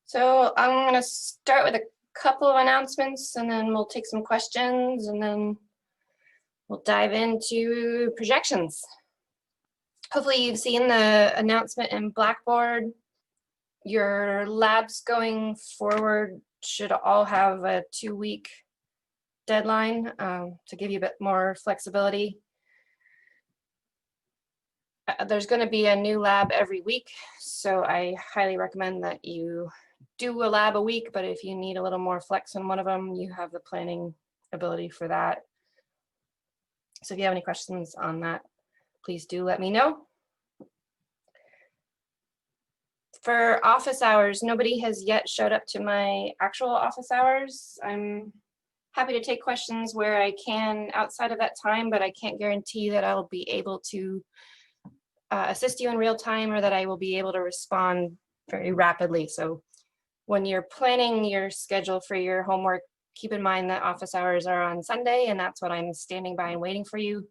So I'm going to start with a couple of announcements and then we'll take some questions and then we'll dive into projections. Hopefully you've seen the announcement in Blackboard. Your labs going forward should all have a 2-week deadline to give you a bit more flexibility. There's going to be a new lab every week, so I highly recommend that you do a lab a week, but if you need a little more flex on one of them, you have the planning ability for that. So if you have any questions on that, please do let me know. For office hours, nobody has yet showed up to my actual office hours. I'm happy to take questions where I can outside of that time, but I can't guarantee that I'll be able to assist you in real time or that I will be able to respond very rapidly. So when you're planning your schedule for your homework, keep in mind that office hours are on Sunday, and that's what I'm standing by and waiting for you.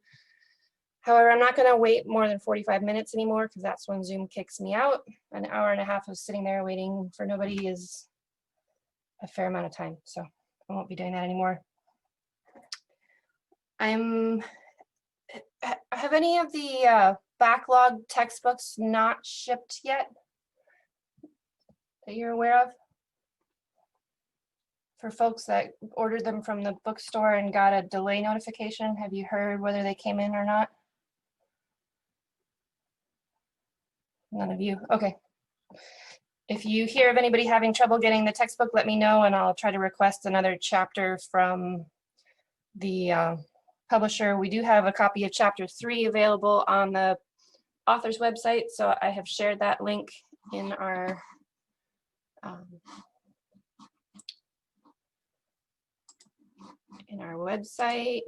However, I'm not going to wait more than 45 minutes anymore because that's when Zoom kicks me out. An hour and a half of sitting there waiting for nobody is a fair amount of time, so I won't be doing that anymore. Have any of the backlog textbooks not shipped yet that you're aware of? For folks that ordered them from the bookstore and got a delay notification, have you heard whether they came in or not? None of you? Okay. If you hear of anybody having trouble getting the textbook, let me know and I'll try to request another chapter from the publisher. We do have a copy of chapter 3 available on the author's website, so I have shared that link in our website.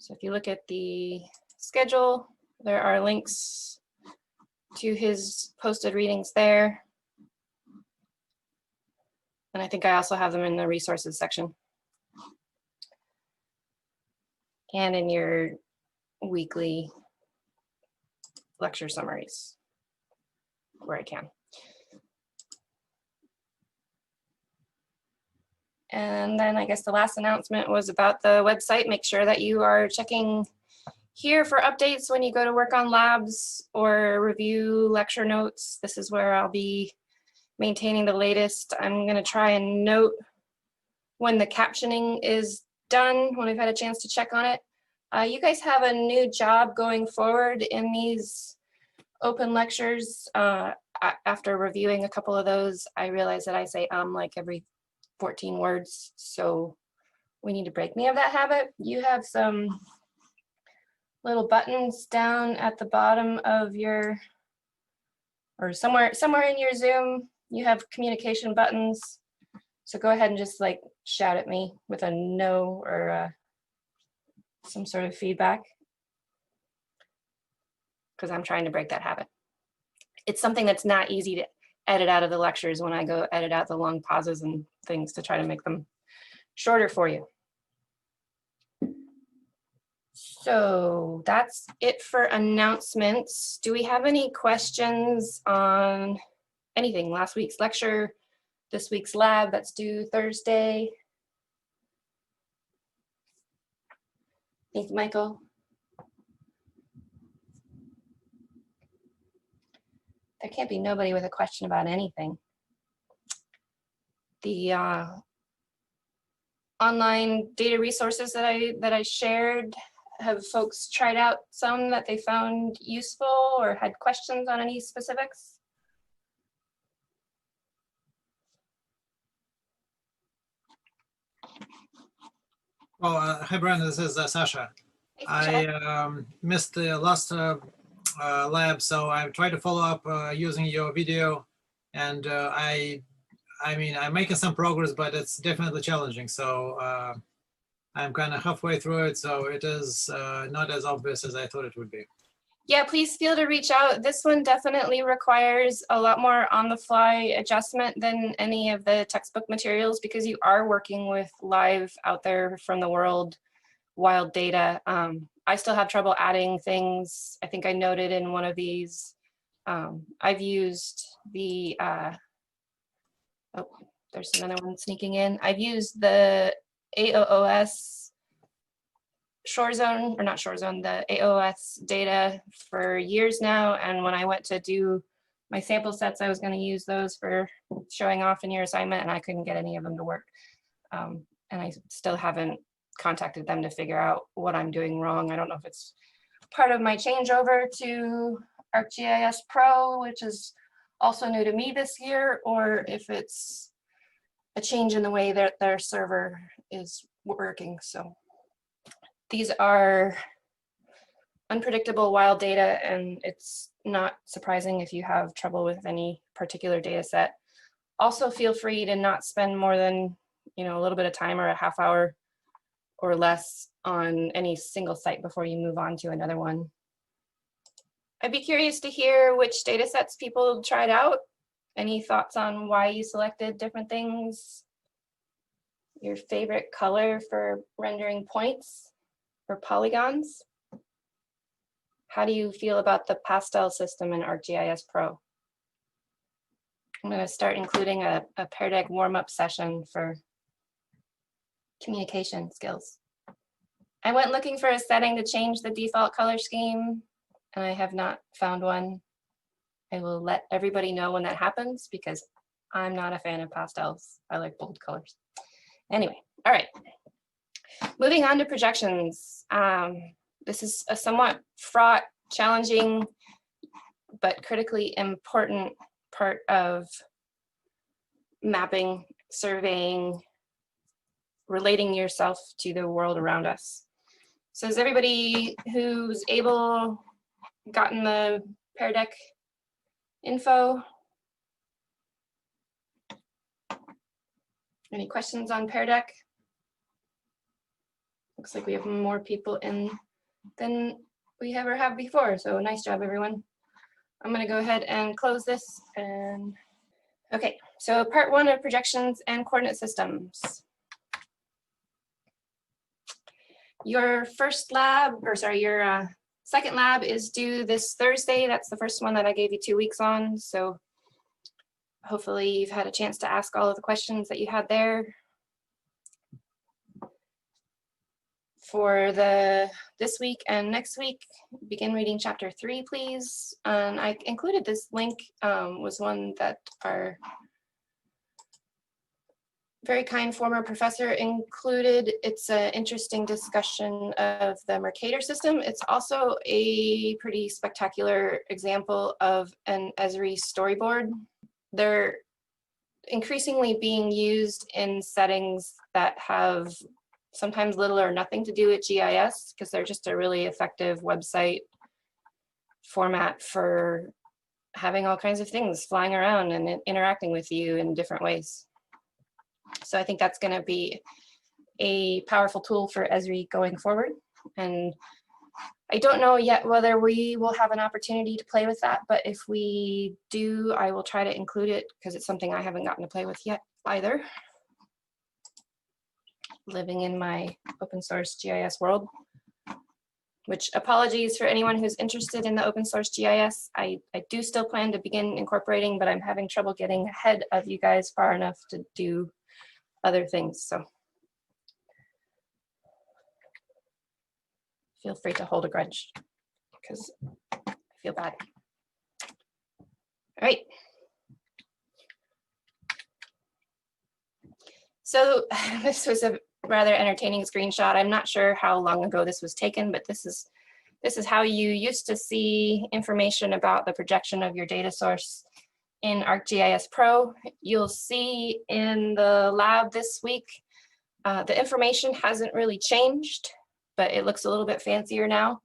So if you look at the schedule, there are links to his posted readings there. And I think I also have them in the resources section. And in your weekly lecture summaries, where I can. And then I guess the last announcement was about the website. Make sure that you are checking here for updates when you go to work on labs or review lecture notes. This is where I'll be maintaining the latest. I'm going to try and note when the captioning is done, when I've had a chance to check on it. You guys have a new job going forward in these open lectures. After reviewing a couple of those, I realized that I say like every 14 words, so we need to break me of that habit. You have some little buttons down at the bottom of your, or somewhere in your Zoom, you have communication buttons. So go ahead and just like shout at me with a no or some sort of feedback, because I'm trying to break that habit. It's something that's not easy to edit out of the lectures when I go edit out the long pauses and things to try to make them shorter for you. So that's it for announcements. Do we have any questions on anything? Last week's lecture, this week's lab that's due Thursday? Thank you, Michael. There can't be nobody with a question about anything. The online data resources that I shared, have folks tried out some that they found useful or had questions on any specifics? Oh, hi, Brandon. This is Sasha. Hey, Sasha. I missed the last lab, so I tried to follow up using your video, and I mean, I'm making some progress, but it's definitely challenging. So I'm kind of halfway through it, so it is not as obvious as I thought it would be. Yeah, please feel to reach out. This one definitely requires a lot more on-the-fly adjustment than any of the textbook materials because you are working with live out there from the world, wild data. I still have trouble adding things. I think I noted in one of these, I've used the Oh, there's another one sneaking in. I've used the AOOS shore zone, or not shore zone, the AOS data for years now. And when I went to do my sample sets, I was going to use those for showing off in your assignment, and I couldn't get any of them to work. And I still haven't contacted them to figure out what I'm doing wrong. I don't know if it's part of my changeover to ArcGIS Pro, which is also new to me this year, or if it's a change in the way that their server is working. So these are unpredictable wild data, and it's not surprising if you have trouble with any particular data set. Also, feel free to not spend more than a little bit of time or a half hour or less on any single site before you move on to another one. I'd be curious to hear which data sets people tried out. Any thoughts on why you selected different things? Your favorite color for rendering points or polygons? How do you feel about the pastel system in ArcGIS Pro? I'm going to start including a Pear Deck warm-up session for communication skills. I went looking for a setting to change the default color scheme, and I have not found one. I will let everybody know when that happens because I'm not a fan of pastels. I like bold colors. Anyway, all right. Moving on to projections. This is a somewhat fraught, challenging, but critically important part of mapping, surveying, relating yourself to the world around us. So has everybody who's able gotten the Pear Deck info? Any questions on Pear Deck? Looks like we have more people in than we ever have before, so nice job, everyone. I'm gonna go ahead and close this. And okay, so part one of projections and coordinate systems. Your first lab, or sorry, your second lab is due this Thursday. That's the first one that I gave you 2 weeks on. So hopefully you've had a chance to ask all of the questions that you had there. For this week and next week, begin reading chapter 3, please. And I included this link, was one that our very kind former professor included. It's an interesting discussion of the Mercator system. It's also a pretty spectacular example of an Esri storyboard. They're increasingly being used in settings that have sometimes little or nothing to do with GIS, because they're just a really effective website format for having all kinds of things flying around and interacting with you in different ways. So I think that's going to be a powerful tool for Esri going forward. And I don't know yet whether we will have an opportunity to play with that, but if we do, I will try to include it because it's something I haven't gotten to play with yet either. Living in my open source GIS world, which apologies for anyone who's interested in the open source GIS. I do still plan to begin incorporating, but I'm having trouble getting ahead of you guys far enough to do other things. So feel free to hold a grudge because I feel bad. All right. So this was a rather entertaining screenshot. I'm not sure how long ago this was taken, but this is how you used to see information about the projection of your data source in ArcGIS Pro. You'll see in the lab this week, the information hasn't really changed, but it looks a little bit fancier now.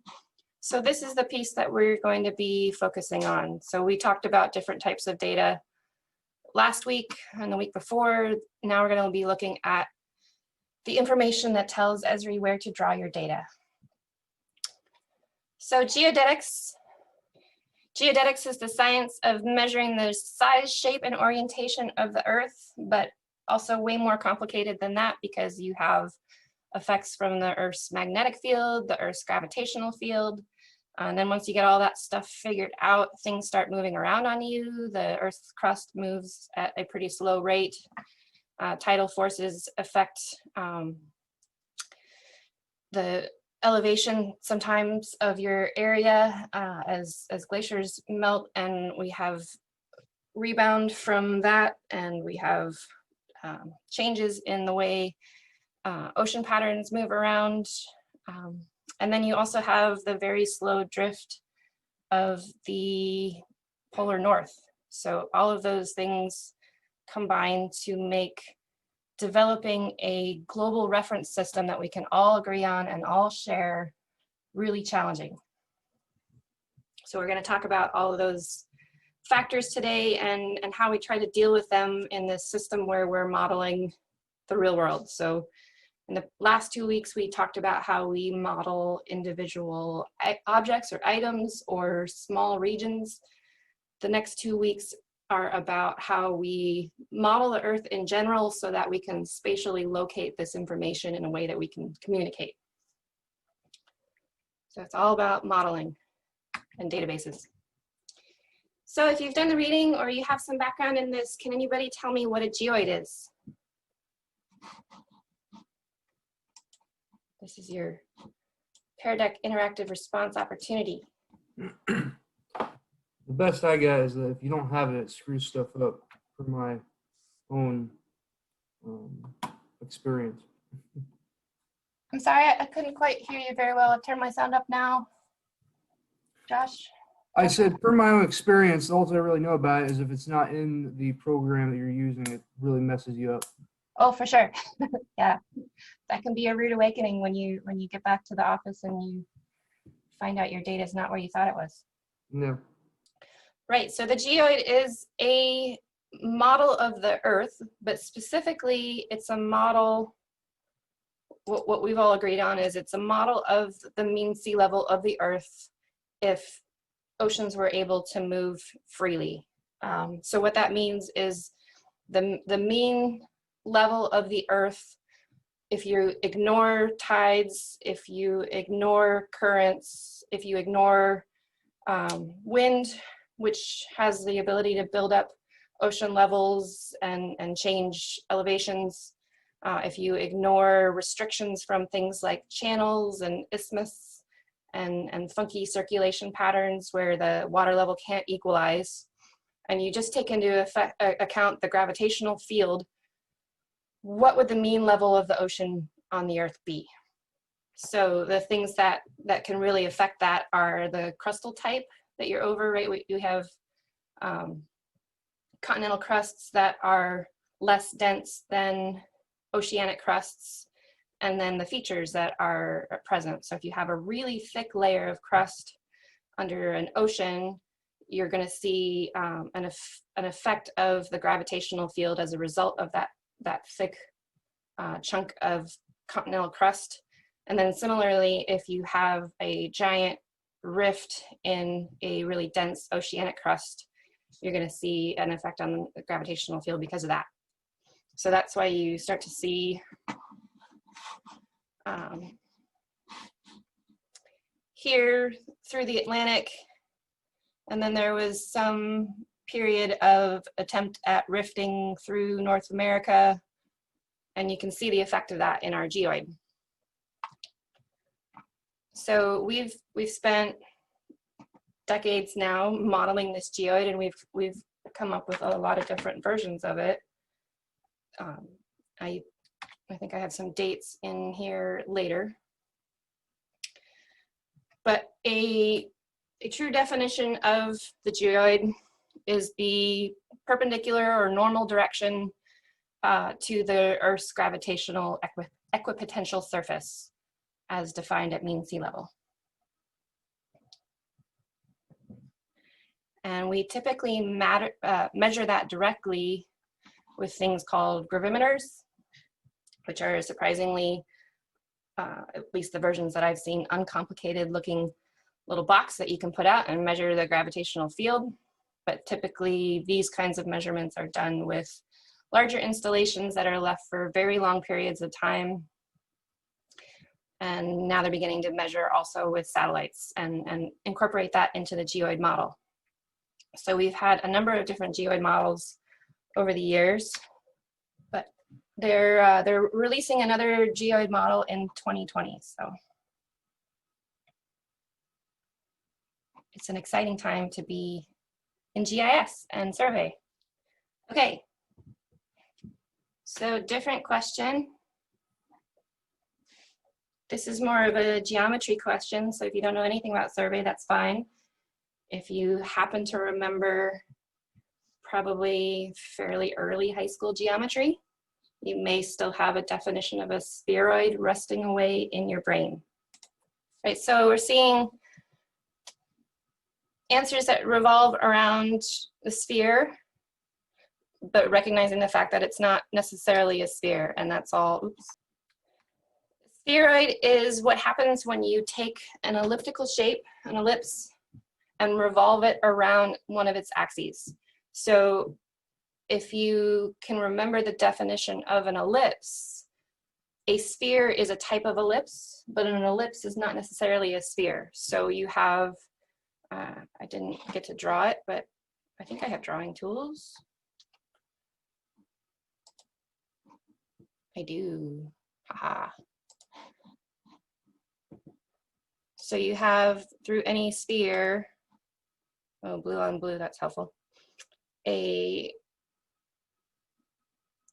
So this is the piece that we're going to be focusing on. So we talked about different types of data last week and the week before. Now we're going to be looking at the information that tells Esri where to draw your data. So geodetics is the science of measuring the size, shape, and orientation of the Earth, but also way more complicated than that because you have effects from the Earth's magnetic field, the Earth's gravitational field, And then once you get all that stuff figured out, things start moving around on you. The Earth's crust moves at a pretty slow rate. Tidal forces affect the elevation sometimes of your area as glaciers melt, and we have rebound from that, and we have changes in the way ocean patterns move around. And then you also have the very slow drift of the polar north. So all of those things combine to make developing a global reference system that we can all agree on and all share really challenging. So we're going to talk about all of those factors today and how we try to deal with them in this system where we're modeling the real world. So in the last 2 weeks, we talked about how we model individual objects or items or small regions. The next 2 weeks are about how we model the Earth in general so that we can spatially locate this information in a way that we can communicate. So it's all about modeling and databases. So if you've done the reading or you have some background in this, can anybody tell me what a geoid is? This is your Pear Deck interactive response opportunity. The best I got is that if you don't have it, it screws stuff up from my own experience. I'm sorry, I couldn't quite hear you very well. I'll turn my sound up now. Josh? I said, per my own experience, all I really know about it is if it's not in the program that you're using, it really messes you up. Oh, for sure. Yeah, that can be a rude awakening when you get back to the office and you find out your data is not where you thought it was. No. Right, so the geoid is a model of the Earth, but specifically it's a model, what we've all agreed on is it's a model of the mean sea level of the Earth if oceans were able to move freely. So what that means is the mean level of the Earth, if you ignore tides, if you ignore currents, if you ignore wind, which has the ability to build up ocean levels and change elevations, if you ignore restrictions from things like channels and isthmus and funky circulation patterns where the water level can't equalize, and you just take into account the gravitational field, what would the mean level of the ocean on the Earth be? So the things that can really affect that are the crustal type that you're over, right? You have continental crusts that are less dense than oceanic crusts, and then the features that are present. So if you have a really thick layer of crust under an ocean, you're going to see an effect of the gravitational field as a result of that thick chunk of continental crust. And then similarly, if you have a giant rift in a really dense oceanic crust, you're going to see an effect on the gravitational field because of that. So that's why you start to see here through the Atlantic, and then there was some period of attempt at rifting through North America, and you can see the effect of that in our geoid. So we've spent decades now modeling this geoid, and we've come up with a lot of different versions of it. I think I have some dates in here later. But a true definition of the geoid is the perpendicular or normal direction to the Earth's gravitational equipotential surface as defined at mean sea level. And we typically measure that directly with things called gravimeters, which are surprisingly, at least the versions that I've seen, uncomplicated looking little box that you can put out and measure the gravitational field. But typically these kinds of measurements are done with larger installations that are left for very long periods of time. And now they're beginning to measure also with satellites and incorporate that into the geoid model. So we've had a number of different geoid models over the years, but they're releasing another geoid model in 2020. So it's an exciting time to be in GIS and survey. Okay, so different question. This is more of a geometry question, so if you don't know anything about survey, that's fine. If you happen to remember probably fairly early high school geometry, you may still have a definition of a spheroid resting away in your brain. Right, so we're seeing answers that revolve around the sphere, but recognizing the fact that it's not necessarily a sphere, and that's all. Oops. Spheroid is what happens when you take an elliptical shape, an ellipse, and revolve it around one of its axes. So if you can remember the definition of an ellipse, a sphere is a type of ellipse, but an ellipse is not necessarily a sphere. So you have, I didn't get to draw it, but I think I have drawing tools. I do, haha. So you have through any sphere, oh, blue on blue, that's helpful, a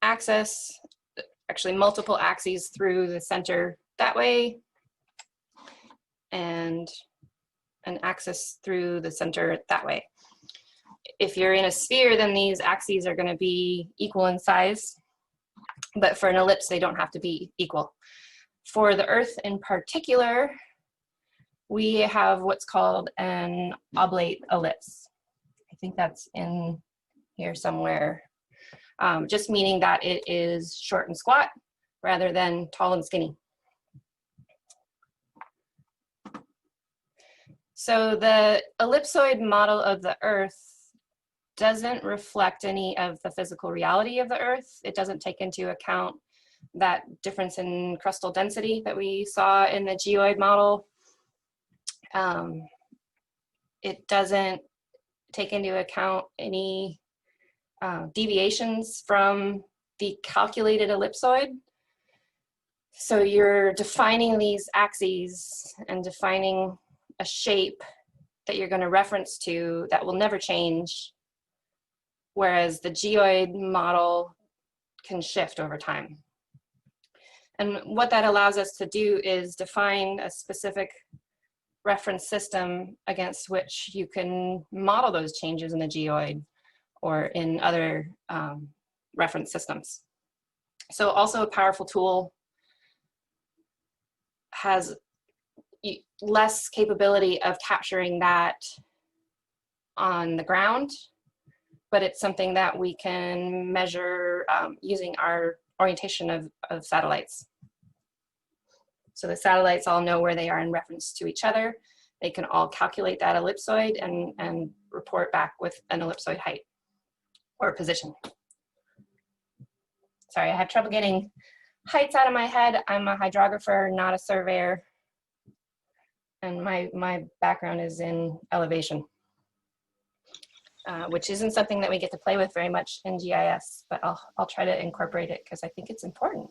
axis, actually multiple axes through the center that way, and an axis through the center that way. If you're in a sphere, then these axes are going to be equal in size, but for an ellipse, they don't have to be equal. For the Earth in particular, we have what's called an oblate ellipse. I think that's in here somewhere. Just meaning that it is short and squat rather than tall and skinny. So the ellipsoid model of the Earth doesn't reflect any of the physical reality of the Earth. It doesn't take into account that difference in crustal density that we saw in the geoid model. It doesn't take into account any deviations from the calculated ellipsoid. So you're defining these axes and defining a shape that you're going to reference to that will never change, whereas the geoid model can shift over time. And what that allows us to do is define a specific reference system against which you can model those changes in the geoid or in other reference systems. So also a powerful tool, has less capability of capturing that on the ground, but it's something that we can measure using our orientation of satellites. So the satellites all know where they are in reference to each other. They can all calculate that ellipsoid and report back with an ellipsoid height or position. Sorry, I have trouble getting heights out of my head. I'm a hydrographer, not a surveyor. And my background is in elevation, which isn't something that we get to play with very much in GIS, but I'll try to incorporate it because I think it's important.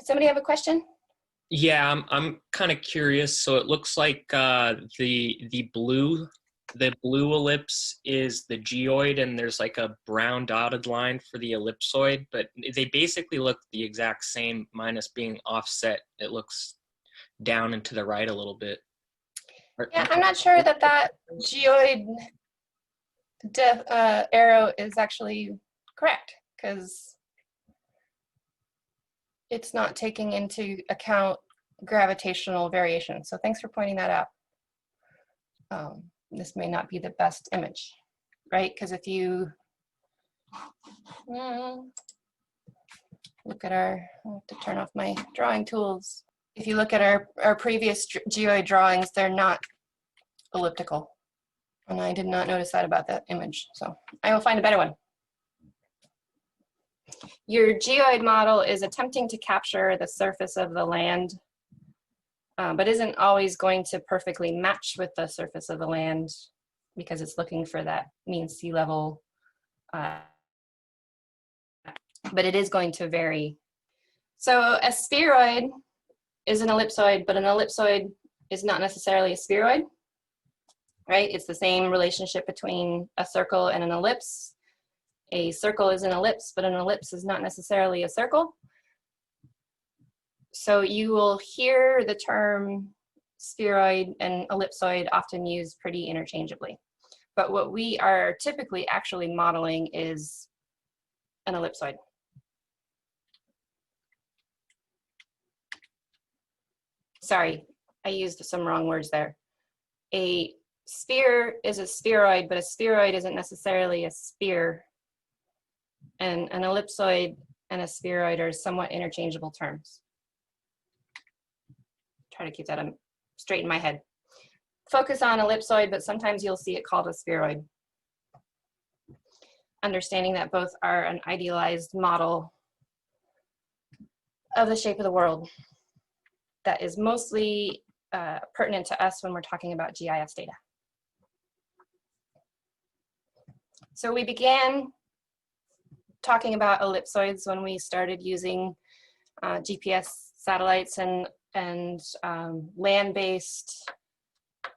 Does somebody have a question? Yeah, I'm kind of curious. So it looks like the blue ellipse is the geoid, and there's like a brown dotted line for the ellipsoid, but they basically look the exact same, minus being offset. It looks down and to the right a little bit. Yeah, I'm not sure that that geoid arrow is actually correct, because it's not taking into account gravitational variation. So thanks for pointing that out. This may not be the best image, right? Because if you look at our, I have to turn off my drawing tools. If you look at our previous geoid drawings, they're not elliptical. And I did not notice that about that image. So I will find a better one. Your geoid model is attempting to capture the surface of the land but isn't always going to perfectly match with the surface of the land because it's looking for that mean sea level. But it is going to vary. So a spheroid is an ellipsoid, but an ellipsoid is not necessarily a spheroid, right? It's the same relationship between a circle and an ellipse. A circle is an ellipse, but an ellipse is not necessarily a circle. So you will hear the term spheroid and ellipsoid often used pretty interchangeably. But what we are typically actually modeling is an ellipsoid. Sorry, I used some wrong words there. A sphere is a spheroid, but a spheroid isn't necessarily a sphere. And an ellipsoid and a spheroid are somewhat interchangeable terms. Try to keep that straight in my head. Focus on ellipsoid, but sometimes you'll see it called a spheroid. Understanding that both are an idealized model of the shape of the world that is mostly pertinent to us when we're talking about GIS data. So we began talking about ellipsoids when we started using GPS satellites and land-based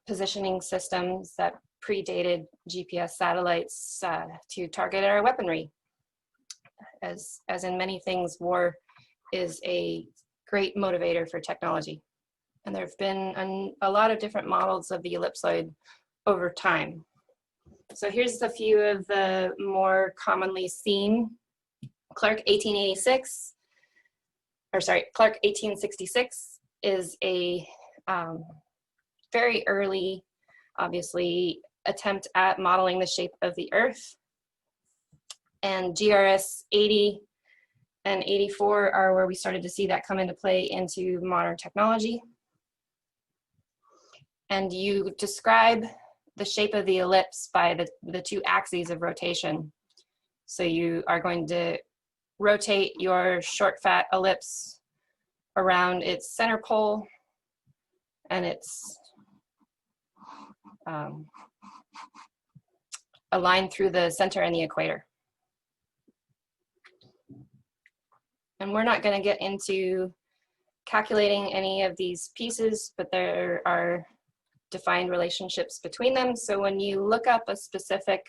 positioning systems that predated GPS satellites to target our weaponry. As in many things, war is a great motivator for technology. And there have been a lot of different models of the ellipsoid over time. So here's a few of the more commonly seen. Clark 1866 is a very early, obviously, attempt at modeling the shape of the Earth. And GRS 80 and 84 are where we started to see that come into play into modern technology. And you describe the shape of the ellipse by the two axes of rotation. So you are going to rotate your short fat ellipse around its center pole and it's aligned through the center and the equator. And we're not going to get into calculating any of these pieces, but there are defined relationships between them. So when you look up a specific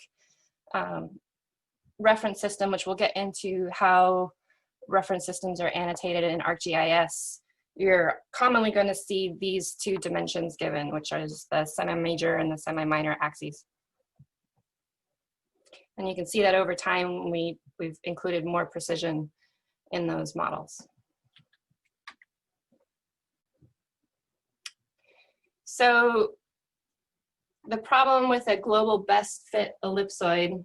reference system, which we'll get into how reference systems are annotated in ArcGIS, you're commonly going to see these two dimensions given, which are the semi-major and the semi-minor axes. And you can see that over time, we've included more precision in those models. So the problem with a global best fit ellipsoid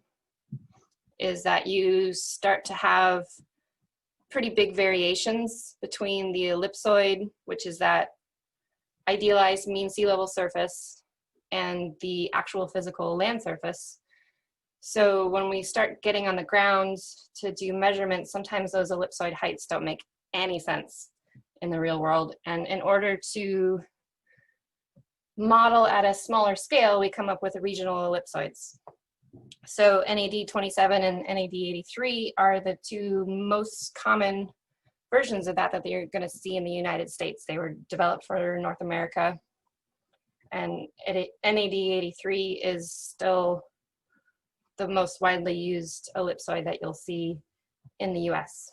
is that you start to have pretty big variations between the ellipsoid, which is that idealized mean sea level surface, and the actual physical land surface. So when we start getting on the ground to do measurements, sometimes those ellipsoid heights don't make any sense in the real world. And in order to model at a smaller scale, we come up with regional ellipsoids. So NAD 27 and NAD 83 are the two most common versions of that you're going to see in the United States. They were developed for North America. And NAD 83 is still the most widely used ellipsoid that you'll see in the US.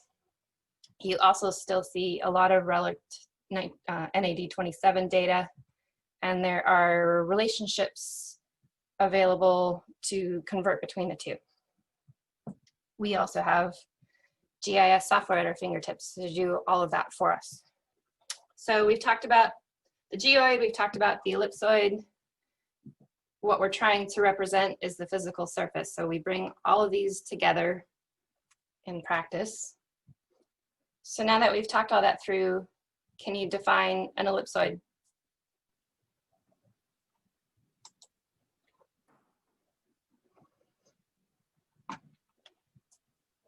You also still see a lot of relic NAD 27 data, and there are relationships available to convert between the two. We also have GIS software at our fingertips to do all of that for us. So we've talked about the geoid, we've talked about the ellipsoid. What we're trying to represent is the physical surface. So we bring all of these together in practice. So now that we've talked all that through, can you define an ellipsoid?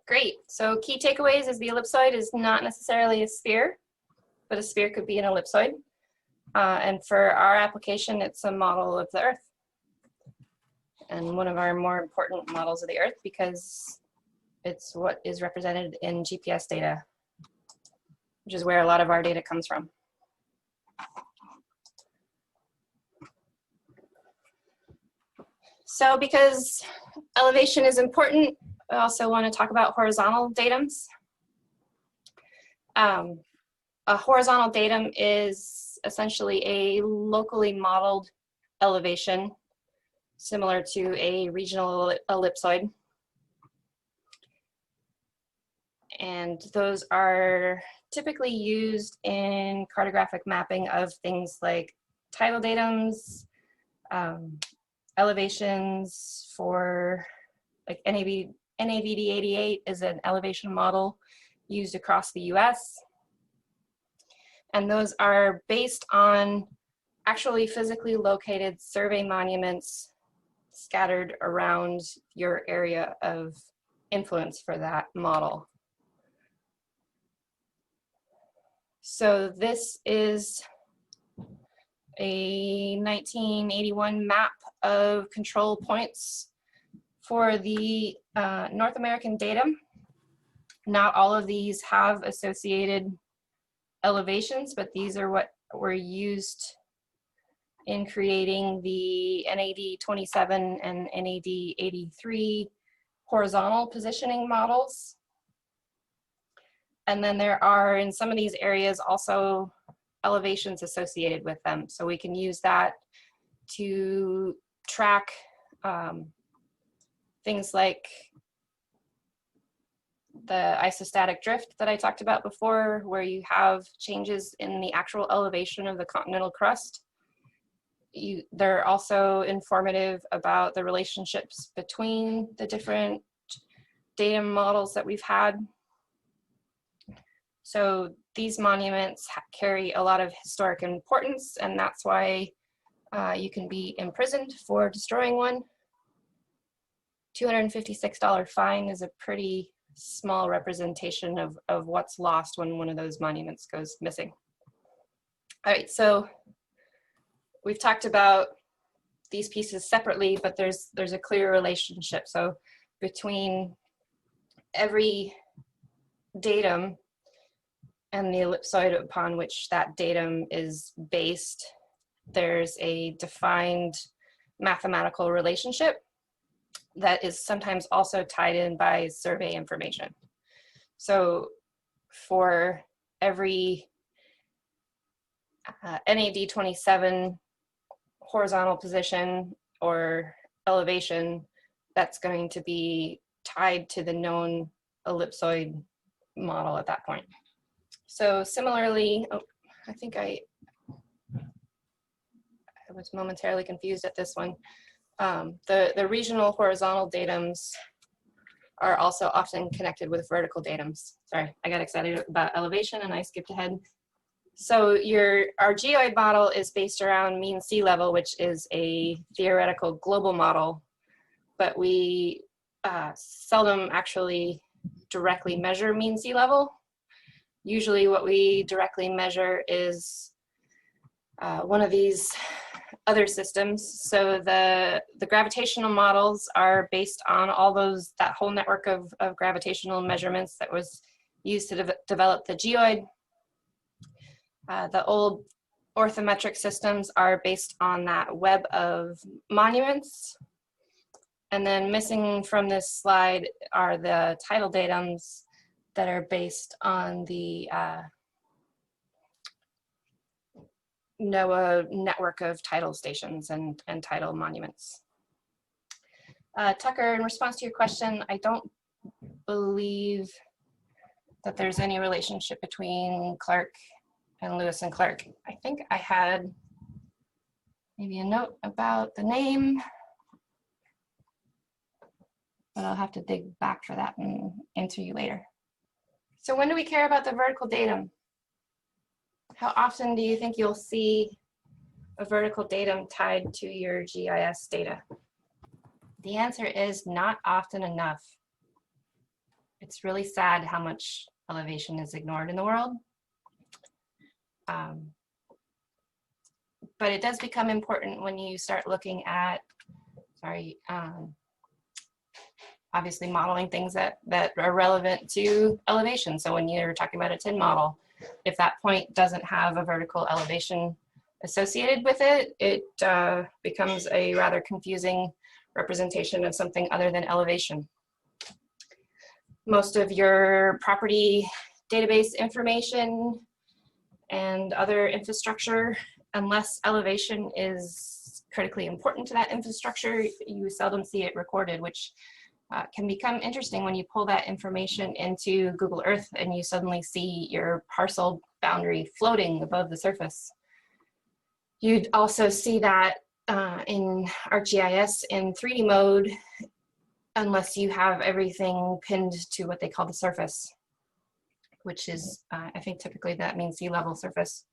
Great. So key takeaways is the ellipsoid is not necessarily a sphere, but a sphere could be an ellipsoid. And for our application, it's a model of the Earth. And one of our more important models of the Earth because it's what is represented in GPS data, which is where a lot of our data comes from. So because elevation is important, I also want to talk about horizontal datums. A horizontal datum is essentially a locally modeled elevation, similar to a regional ellipsoid. And those are typically used in cartographic mapping of things like tidal datums, elevations for like NAVD88 is an elevation model used across the US. And those are based on actually physically located survey monuments scattered around your area of influence for that model. So this is a 1981 map of control points for the North American datum. Not all of these have associated elevations, but these are what were used in creating the NAD 27 and NAD 83 horizontal positioning models. And then there are, in some of these areas, also elevations associated with them. So we can use that to track things like the isostatic drift that I talked about before, where you have changes in the actual elevation of the continental crust. They're also informative about the relationships between the different datum models that we've had. So these monuments carry a lot of historic importance, and that's why you can be imprisoned for destroying one. $256 fine is a pretty small representation of what's lost when one of those monuments goes missing. All right, so we've talked about these pieces separately, but there's a clear relationship. So between every datum and the ellipsoid upon which that datum is based, there's a defined mathematical relationship that is sometimes also tied in by survey information. So for every NAD 27 horizontal position or elevation, that's going to be tied to the known ellipsoid model at that point. So similarly, oh, I think I was momentarily confused at this one. The regional horizontal datums are also often connected with vertical datums. Sorry, I got excited about elevation and I skipped ahead. So our geoid model is based around mean sea level, which is a theoretical global model, but we seldom actually directly measure mean sea level. Usually what we directly measure is one of these other systems. So the gravitational models are based on all that whole network of gravitational measurements that was used to develop the geoid. The old orthometric systems are based on that web of monuments. And then missing from this slide are the tidal datums that are based on the NOAA network of tidal stations and tidal monuments. Tucker, in response to your question, I don't believe that there's any relationship between Clark and Lewis and Clark. I think I had maybe a note about the name, but I'll have to dig back for that and answer you later. So when do we care about the vertical datum? How often do you think you'll see a vertical datum tied to your GIS data? The answer is not often enough. It's really sad how much elevation is ignored in the world. but it does become important when you start looking at, obviously modeling things that are relevant to elevation. So when you're talking about a tin model, if that point doesn't have a vertical elevation associated with it, it becomes a rather confusing representation of something other than elevation. Most of your property database information and other infrastructure, unless elevation is critically important to that infrastructure, you seldom see it recorded, which can become interesting when you pull that information into Google Earth and you suddenly see your parcel boundary floating above the surface. You'd also see that in ArcGIS in 3D mode, unless you have everything pinned to what they call the surface, which is, I think typically that means sea level surface.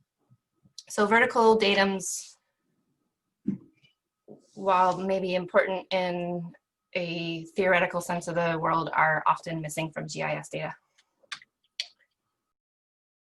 So vertical datums, while maybe important in a theoretical sense of the world, are often missing from GIS data.